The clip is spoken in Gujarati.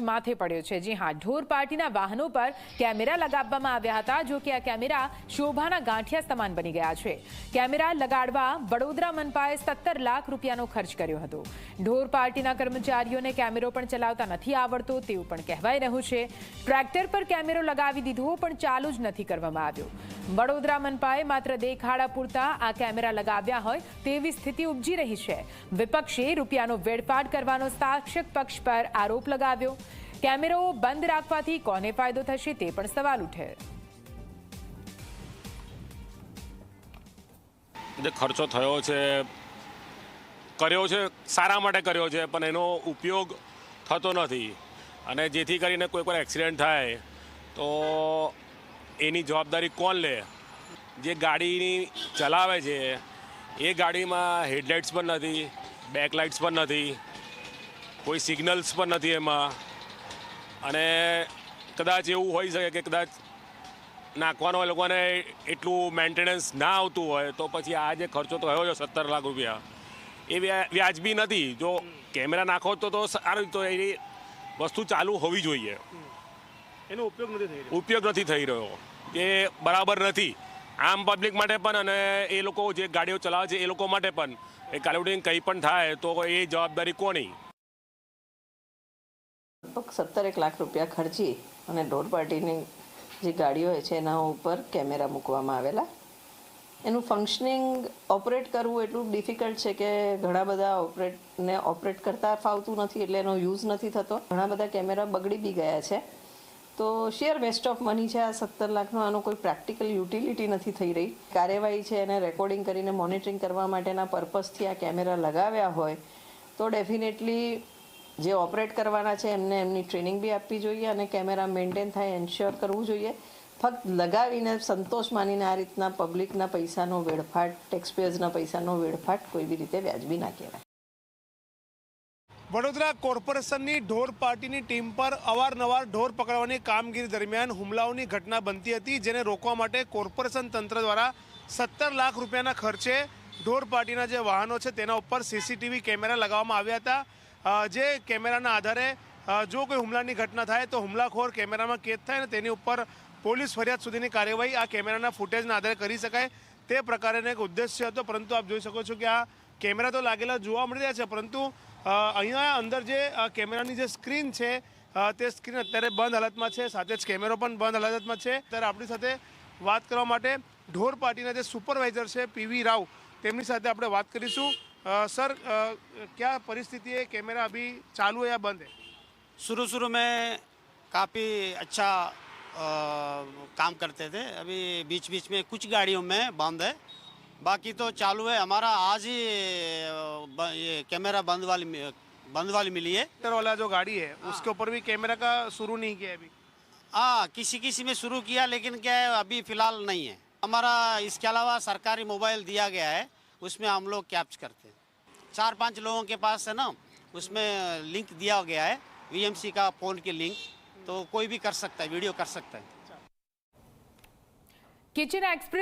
માથે પડ્યો છે। જી હા, ઢોર પાર્ટીના વાહનો પર કેમેરા લગાવવામાં આવ્યા હતા। જો કે આ કેમેરા શોભાના ગાંઠિયા સમાન બની ગયા છે। કેમેરા લગાડવા વડોદરા મનપાએ 17 લાખ રૂપિયાનો ખર્ચ કર્યો હતો। ઢોર પાર્ટીના કર્મચારીઓને કેમેરો પણ ચલાવતા નથી આવડતો તેવું પણ કહેવાઈ રહ્યું છે। ટ્રેક્ટર પર કેમેરો લગાવી દીધો પણ ચાલુ જ નથી કરવામાં આવ્યો। વડોદરા મનપાએ માત્ર દેખાડા પૂરતા આ કેમેરા લગાવ્યા હોય તેવી સ્થિતિ ઉપજી રહી છે। વિપક્ષે રૂપિયાનો વેડફાટ કરવાનો શાસક પક્ષ પર આરોપ લગાવ્યો। કેમેરો બંધ રાખવાથી કોને ફાયદો થશે તે પણ સવાલ ઉઠે। જે ખર્ચો થયો છે કર્યો છે સારા માટે કર્યો છે પણ એનો ઉપયોગ થતો નથી અને જેથી કરીને કોઈ પણ એક્સિડન્ટ થાય તો એની જવાબદારી કોણ લે? જે ગાડીની ચલાવે છે એ ગાડીમાં હેડલાઇટ્સ પણ નથી, બેકલાઇટ્સ પણ નથી, કોઈ સિગ્નલ્સ પણ નથી એમાં અને કદાચ એવું હોઈ શકે કે કદાચ નાખવાનો એ લોકોને એટલું મેન્ટેનન્સ ના આવતું હોય તો પછી આ જે ખર્ચો થયો છે 17 લાખ રૂપિયા એ વ્યાજબી નથી। જો કેમેરા નાખો તો સારું, તો એ વસ્તુ ચાલુ હોવી જોઈએ, એનો ઉપયોગ નથી થઈ રહ્યો એ બરાબર નથી આમ પબ્લિક માટે પણ અને એ લોકો જે ગાડીઓ ચલાવે છે એ લોકો માટે પણ। એ કાલે ઉઠીને કંઈ પણ થાય તો એ જવાબદારી કોની? 17 લાખ રૂપિયા ખર્ચી અને ઢોર પાર્ટીની જે ગાડીઓ હોય છે એના ઉપર કેમેરા મૂકવામાં આવેલા। એનું ફંક્શનિંગ ઓપરેટ કરવું એટલું ડિફિકલ્ટ છે કે ઘણા બધા ઓપરેટ કરતા ફાવતું નથી એટલે એનો યુઝ નથી થતો। ઘણા બધા કેમેરા બગડી બી ગયા છે તો શેર વેસ્ટ ઓફ મની છે। આ 17 લાખનો આનો કોઈ પ્રેક્ટિકલ યુટિલિટી નથી થઈ રહી। કાર્યવાહી છે એને રેકોર્ડિંગ કરીને મોનિટરિંગ કરવા માટેના પર્પઝથી આ કેમેરા લગાવ્યા હોય તો ડેફિનેટલી જે ઓપરેટ કરવાના છે એમને એમની ટ્રેનિંગ બી આપવી જોઈએ અને કેમેરા મેન્ટેન થાય એન્શ્યોર કરવું જોઈએ। ફક્ત લગાવીને સંતોષ માનીને આ રીતના પબ્લિકના પૈસાનો વેડફાટ, ટેક્સપેયર્સના પૈસાનો વેડફાટ કોઈ બી રીતે વ્યાજબી ના કહેવાય। વડોદરા કોર્પોરેશનની ઢોર પાર્ટીની ટીમ પર અવારનવાર ઢોર પકડવાની કામગીરી દરમિયાન હુમલાઓની ઘટના બનતી હતી, જેને રોકવા માટે કોર્પોરેશન તંત્ર દ્વારા 17 લાખ રૂપિયાના ખર્ચે ઢોર પાર્ટીના જે વાહનો છે તેના ઉપર સીસીટીવી કેમેરા લગાવવામાં આવ્યા હતા। જે કેમેરાના આધારે જો કોઈ હુમલાની ઘટના થાય તો હુમલાખોર કેમેરામાં કેદ થાય અને તેની ઉપર પોલીસ ફરિયાદ સુધીની કાર્યવાહી આ કેમેરાના ફૂટેજના આધારે કરી શકાય તે પ્રકારેનો એક ઉદ્દેશ્ય હતો। પરંતુ આપ જોઈ શકો છો કે આ કેમેરા તો લાગેલા જોવા મળી રહ્યા છે પરંતુ અહીંયા અંદર જે કેમેરાની જે સ્ક્રીન છે તે સ્ક્રીન અત્યારે બંધ હાલતમાં છે, સાથે જ કેમેરો પણ બંધ હાલતમાં છે। ત્યારે આપણી સાથે વાત કરવા માટે ઢોર પાર્ટીના જે સુપરવાઇઝર છે પીવી રાવ તેમની સાથે આપણે વાત કરીશું। सर क्या परिस्थिति है? कैमरा अभी चालू है या बंद है? शुरू में काफ़ी अच्छा काम करते थे, अभी बीच बीच में कुछ गाड़ियों में बंद है, बाकी तो चालू है। हमारा आज ही ये कैमरा बंद वाली मिली है। वाला जो गाड़ी है उसके ऊपर भी कैमरा का शुरू नहीं किया अभी? हाँ, किसी में शुरू किया लेकिन क्या है अभी फ़िलहाल नहीं है। हमारा इसके अलावा सरकारी मोबाइल दिया गया है, उसमें हम लोग कैप्च करते हैं। 4-5 लोगों के पास है ना, उसमें लिंक दिया गया है वीएमसी का फ़ोन के लिंक, तो कोई भी कर सकता है, वीडियो कर सकता है। Kitchen express